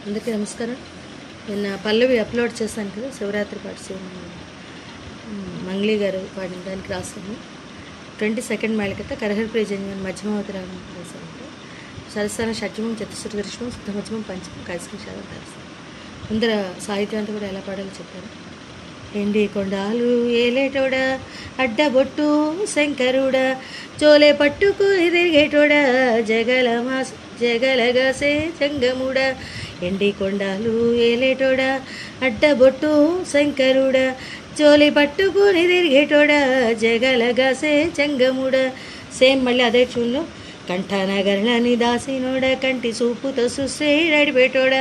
అందరికీ నమస్కారం. నిన్న పల్లవి అప్లోడ్ చేశాను కదా, శివరాత్రి పాట మంగ్లీ గారు పాడిన దానికి రాశాను. 22 మేళకత కరహరిప్రియ జన్యం మధ్యమావతి రాగం రాశాను. సరస్థాన షడ్జమం చతుశ్రుతరిష్మం శుద్ధమధ్యమం పంచమం కైస్కృషాలు రాశాను. ముందర సాహిత్యం అంతా కూడా ఎలా పాడాలో చెప్పాను. ఎండి కొండాలు ఏలేటోడా అడ్డబొట్టు శంకరుడా చోలే పట్టుకుని తిరిగేటోడా జగలగాసే జంగముడా. ఎండి కొండాలు ఏలేటోడా అడ్డబొట్టు శంకరుడా చోలి పట్టుకుని తిరిగేటోడా జగలగాసే జంగముడా. సేమ్ మళ్ళీ అదే చూన్లో కంఠనగరణని దాసినోడ కంటి చూపుతో సుశ్రే నడిపేటోడ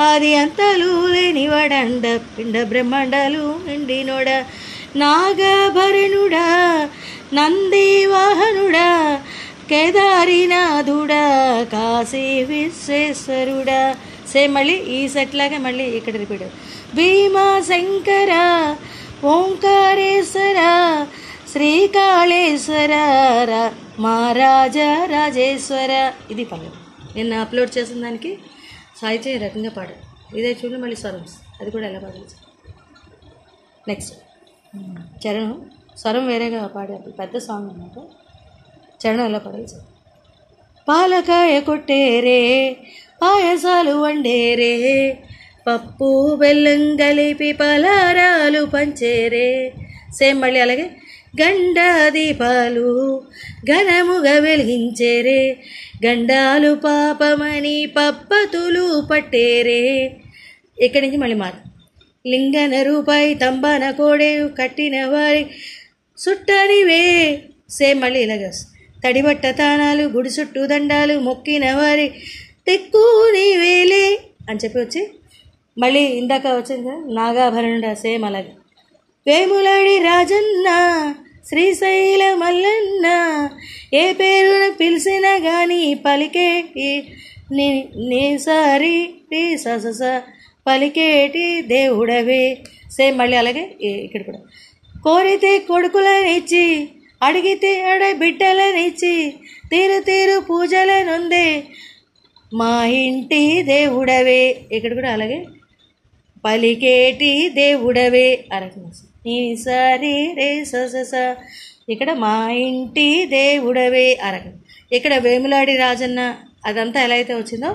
ఆది అంతలు లేనివాడండ పిండ బ్రహ్మాండాలు ఎండినోడ నాగభరణుడా నంది వాహనుడా కేదారినాథుడా కాశీ విశ్వేశ్వరుడా. సేమ్ మళ్ళీ ఈ సెట్ లాగా మళ్ళీ ఇక్కడ రిపీట్. భీమా శంకర ఓంకారేశ్వర శ్రీకాళేశ్వర మహారాజా రాజేశ్వర. ఇది పల్లవి. నిన్న అప్లోడ్ చేసిన దానికి సాహిత్యం ఈ రకంగా పాడారు. ఇదే చూడండి మళ్ళీ స్వరం, అది కూడా ఎలా పాడాలి. నెక్స్ట్ చరణం స్వరం వేరేగా పాడారు, పెద్ద సాంగ్ అన్నమాట. చరణం ఎలా పాడాలి సార్. పాలకాయ కొట్టేరే పాయసాలు వండేరే పప్పు బెల్లం కలిపి పలారాలు పంచేరే. సేమ్ మళ్ళీ అలాగే గండ దీపాలు ఘనముగా వెలిగించేరే గండాలు పాపమని పప్పతులు పట్టేరే. ఇక్కడి నుంచి మళ్ళీ మారు. లింగన రూపాయి తంబాన కోడేరు కట్టిన వారి సుట్టనివే. సేమ్ మళ్ళీ ఇలాగే తడిబట్ట తానాలు గుడి చుట్టూ దండాలు మొక్కిన వారి తెక్కు నీవేలే అని చెప్పి వచ్చి మళ్ళీ ఇందాక వచ్చింది కదా నాగాభరణుడా. సేమ్ అలాగే వేములాడి రాజన్న శ్రీశైల మల్లన్న ఏ పేరున పిలిచినా కానీ పలికేటి నీసారి సస పలికేటి దేవుడవే. సేమ్ మళ్ళీ అలాగే ఇక్కడ కూడా కోరితే కొడుకులనిచ్చి అడిగితే బిడ్డలనిచ్చి తీరు తీరు పూజలనుందే మా ఇంటి దేవుడవే. ఇక్కడ కూడా అలాగే పలికేటి దేవుడవే అరకం నీ సారి రే సస. ఇక్కడ మా ఇంటి దేవుడవే అరకం. ఇక్కడ వేములాడి రాజన్న అదంతా ఎలా అయితే వచ్చిందో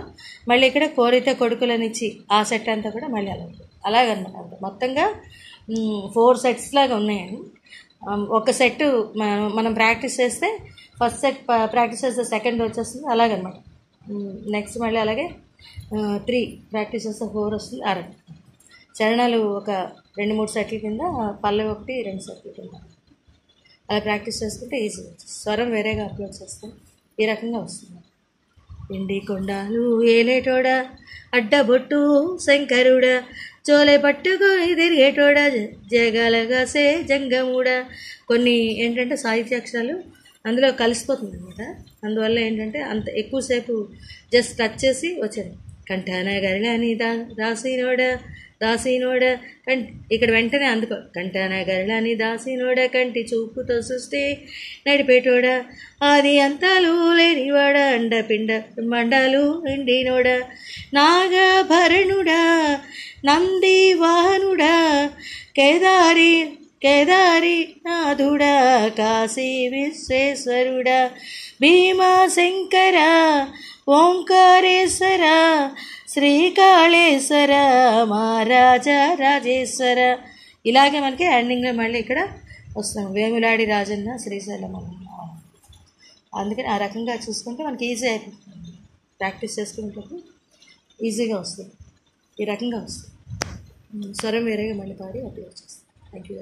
మళ్ళీ ఇక్కడ కోరితే కొడుకులనిచ్చి ఆ సెట్ అంతా కూడా మళ్ళీ అలాగనమాట. మొత్తంగా 4 సెట్స్ లాగా ఉన్నాయని. ఒక సెట్ మనం ప్రాక్టీస్ చేస్తే ఫస్ట్ సెట్ ప్రాక్టీస్ చేస్తే సెకండ్ వచ్చేస్తుంది అలాగనమాట. నెక్స్ట్ మళ్ళీ అలాగే 3 ప్రాక్టీస్ చేస్తే 4 వస్తుంది అరకం. చరణాలు ఒక 2-3 సెట్ల కింద, పల్లవి 1-2 సెట్ల కింద అలా ప్రాక్టీస్ చేసుకుంటే ఈజీ వచ్చింది. స్వరం వేరేగా అప్లోడ్ చేస్తాం, ఈ రకంగా వస్తుంది. ఎండి కొండాలు ఏలేటోడా అడ్డబొట్టు శంకరుడా చోలే పట్టుకుని తిరిగేటోడా జగలగాసే జంగముడా. కొన్ని ఏంటంటే సాహిత్యాక్షరాలు అందులో కలిసిపోతుంది అనమాట. అందువల్ల ఏంటంటే అంత ఎక్కువసేపు జస్ట్ టచ్ చేసి వచ్చాను. కంఠనగరణని దాసినోడ ఇక్కడ వెంటనే అందుకో కంఠనగరణని దాసినోడ కంటి చూపుతో సృష్టి నడిపేటోడ ఆది అంతాలు లేనివాడ అండ పిండ మండాలు ఎండినోడ నాగభరణుడా నంది వాహనుడా కేదారి నాథుడా కాశీ విశ్వేశ్వరుడా భీమా శంకర ఓంకారేశ్వర శ్రీకాళేశ్వర మహారాజా రాజేశ్వర. ఇలాగే మనకి ఎండింగ్లో మళ్ళీ ఇక్కడ వస్తాం వేములాడి రాజన్న శ్రీశైలం. అందుకని ఆ రకంగా చూసుకుంటే మనకి ఈజీ అయిపోతుంది, ప్రాక్టీస్ చేసుకునేటప్పుడు ఈజీగా వస్తుంది. ఈ రకంగా వస్తుంది. స్వరం వేరేగా మళ్ళీ పాడి అప్లోడ్ చేస్తాం. Thank you.